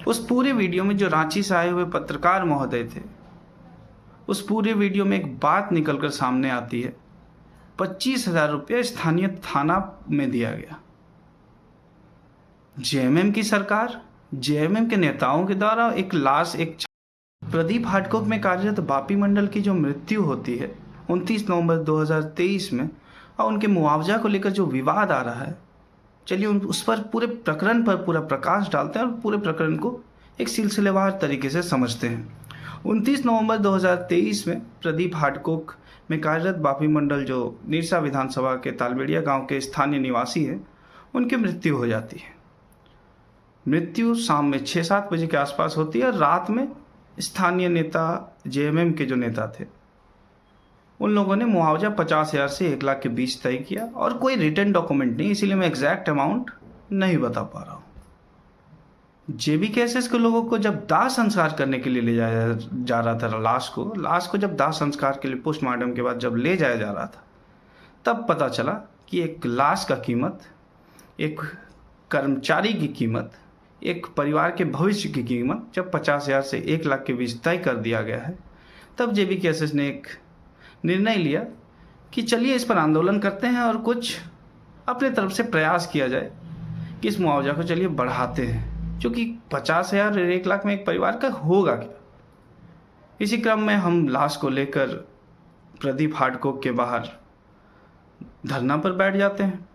उस पूरे वीडियो में जो रांची से आए हुए पत्रकार महोदय थे, उस पूरे वीडियो में एक बात निकलकर सामने आती है। 25,000 रुपये स्थानीय थाना में दिया गया। जेएमएम की सरकार, जेएमएम के नेताओं के द्वारा एक लाश, प्रदीप हाटकोक में कार्यरत बापी मंडल की जो मृत्यु होती है 29 नवंबर 2023 में, और उनके मुआवजा को लेकर जो विवाद आ रहा है, चलिए उस पर पूरे प्रकरण पर पूरा प्रकाश डालते हैं और पूरे प्रकरण को एक सिलसिलेवार तरीके से समझते हैं। 29 नवंबर 2023 में प्रदीप हाटकोक में कार्यरत बापी मंडल जो निरसा विधानसभा के तालबेड़िया गांव के स्थानीय निवासी हैं, उनकी मृत्यु हो जाती है। मृत्यु शाम में 6-7 बजे के आसपास होती है और रात में स्थानीय नेता, जेएमएम के जो नेता थे, उन लोगों ने मुआवजा 50,000 से 1 लाख के बीच तय किया और कोई रिटर्न डॉक्यूमेंट नहीं, इसीलिए मैं एग्जैक्ट अमाउंट नहीं बता पा रहा हूँ। जेबीकेएसएस के लोगों को जब दाह संस्कार करने के लिए ले जाया जा रहा था, लाश को जब दाह संस्कार के लिए पोस्टमार्टम के बाद जब ले जाया जा रहा था, तब पता चला कि एक लाश का कीमत, एक कर्मचारी की कीमत, एक परिवार के भविष्य की कीमत जब 50,000 से 1 लाख के बीच तय कर दिया गया है, तब जेबीकेएसएस ने एक निर्णय लिया कि चलिए इस पर आंदोलन करते हैं और कुछ अपने तरफ से प्रयास किया जाए कि इस मुआवजा को चलिए बढ़ाते हैं, क्योंकि 50,000 और 1 लाख में एक परिवार का होगा क्या। इसी क्रम में हम लाश को लेकर प्रदीप हाटकोक के बाहर धरना पर बैठ जाते हैं।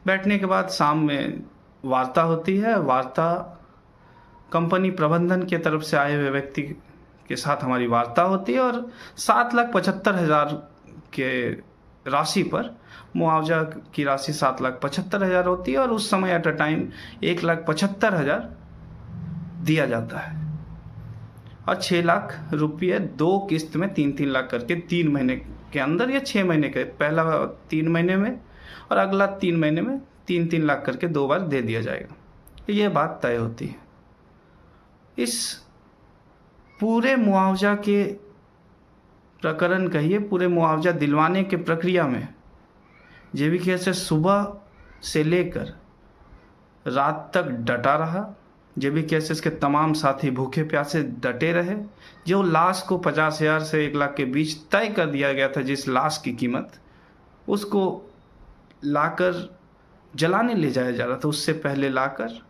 बैठने के बाद शाम में वार्ता होती है। वार्ता कंपनी प्रबंधन की तरफ से आए हुए व्यक्ति के साथ हमारी वार्ता होती है और 7,75,000 के राशि पर मुआवजा की राशि 7,75,000 होती है और उस समय एट अ टाइम 1,75,000 दिया जाता है और 6 लाख रुपये 2 किस्त में 3-3 लाख करके 3 महीने के अंदर या 6 महीने के, पहला 3 महीने में और अगला 3 महीने में 3-3 लाख करके 2 बार दे दिया जाएगा। ये बात तय होती है। इस पूरे मुआवजा के प्रकरण कहिए, पूरे मुआवजा दिलवाने के प्रक्रिया में जेबीकेएसएस सुबह से लेकर रात तक डटा रहा। जेबीकेएसएस के तमाम साथी भूखे प्यासे डटे रहे। जो लाश को 50,000 से 1 लाख के बीच तय कर दिया गया था, जिस लाश की कीमत, उसको लाकर जलाने ले जाया जा रहा था, उससे पहले लाकर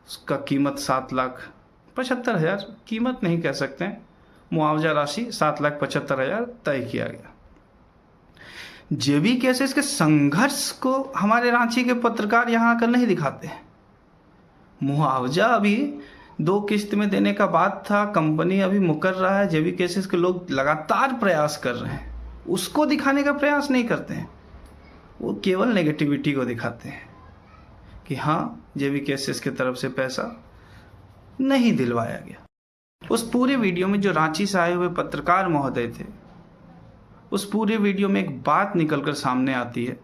उसका कीमत 7,75,000, कीमत नहीं कह सकते हैं, मुआवजा राशि 7,75,000 तय किया गया। जेबीकेएसएस के संघर्ष को हमारे रांची के पत्रकार यहाँ आकर नहीं दिखाते हैं। मुआवजा अभी 2 किस्त में देने का बात था, कंपनी अभी मुकर रहा है, जेबीकेएसएस के लोग लगातार प्रयास कर रहे हैं, उसको दिखाने का प्रयास नहीं करते हैं। वो केवल नेगेटिविटी को दिखाते हैं कि हाँ, जेबीकेएसएस की तरफ से पैसा नहीं दिलवाया गया। उस पूरे वीडियो में जो रांची से आए हुए पत्रकार महोदय थे, उस पूरे वीडियो में एक बात निकलकर सामने आती है।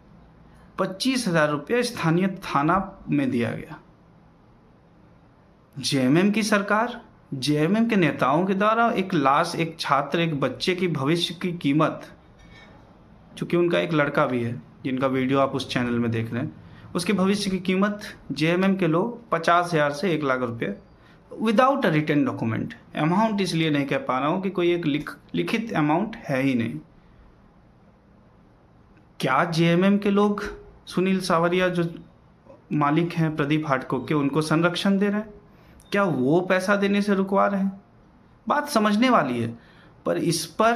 25,000 रुपये स्थानीय थाना में दिया गया। जेएमएम की सरकार, जेएमएम के नेताओं के द्वारा एक लाश, एक छात्र, एक बच्चे की भविष्य की कीमत, चूँकि उनका एक लड़का भी है जिनका वीडियो आप उस चैनल में देख रहे हैं, उसके भविष्य की कीमत जेएमएम के लोग 50,000 से 1 लाख रुपये without a return document, amount इसलिए नहीं कह पा रहा हूँ कि कोई एक लिखित अमाउंट है ही नहीं। क्या जेएमएम के लोग सुनील सावरिया जो मालिक हैं प्रदीप हाटकोक के, उनको संरक्षण दे रहे हैं? क्या वो पैसा देने से रुकवा रहे हैं? बात समझने वाली है, पर इस पर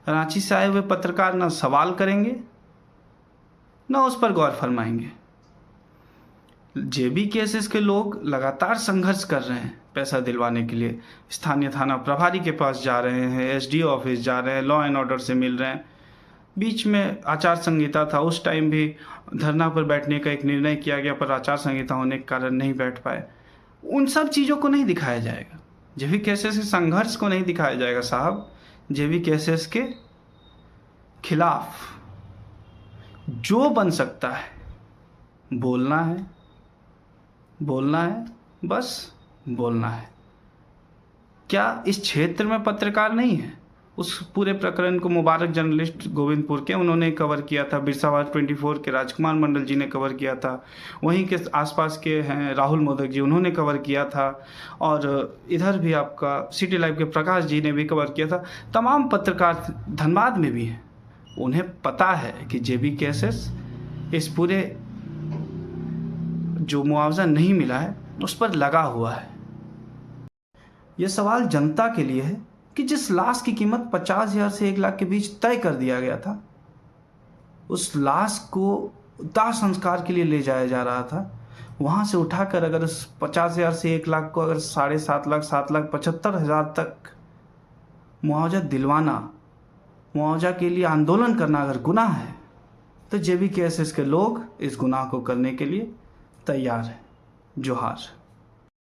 रांची से आए हुए पत्रकार ना सवाल करेंगे ना उस पर गौर फरमाएंगे। जेबीकेएसएस के लोग लगातार संघर्ष कर रहे हैं पैसा दिलवाने के लिए। स्थानीय थाना प्रभारी के पास जा रहे हैं, एसडीओ ऑफिस जा रहे हैं, लॉ एंड ऑर्डर से मिल रहे हैं। बीच में आचार संहिता था, उस टाइम भी धरना पर बैठने का एक निर्णय किया गया, पर आचार संहिता होने के कारण नहीं बैठ पाए। उन सब चीज़ों को नहीं दिखाया जाएगा, जेबीकेएसएस के संघर्ष को नहीं दिखाया जाएगा साहब। जेबीकेएसएस के खिलाफ जो बन सकता है बोलना है, बस बोलना है। क्या इस क्षेत्र में पत्रकार नहीं है? उस पूरे प्रकरण को मुबारक जर्नलिस्ट गोविंदपुर के उन्होंने कवर किया था, बिरसाबाद 24 के राजकुमार मंडल जी ने कवर किया था, वहीं के आसपास के हैं राहुल मोदक जी उन्होंने कवर किया था, और इधर भी आपका सिटी लाइव के प्रकाश जी ने भी कवर किया था। तमाम पत्रकार धनबाद में भी हैं, उन्हें पता है कि JB-KSS इस पूरे जो मुआवजा नहीं मिला है उस पर लगा हुआ है। यह सवाल जनता के लिए है कि जिस लाश की कीमत 50,000 से 1 लाख के बीच तय कर दिया गया था, उस लाश को दाह संस्कार के लिए ले जाया जा रहा था, वहाँ से उठाकर अगर उस 50,000 से 1 लाख को अगर 7.5 लाख 7,75,000 तक मुआवजा दिलवाना, मुआवजा के लिए आंदोलन करना अगर गुनाह है, तो JB-KSS के लोग इस गुनाह को करने के लिए तैयार हैं। जोहार।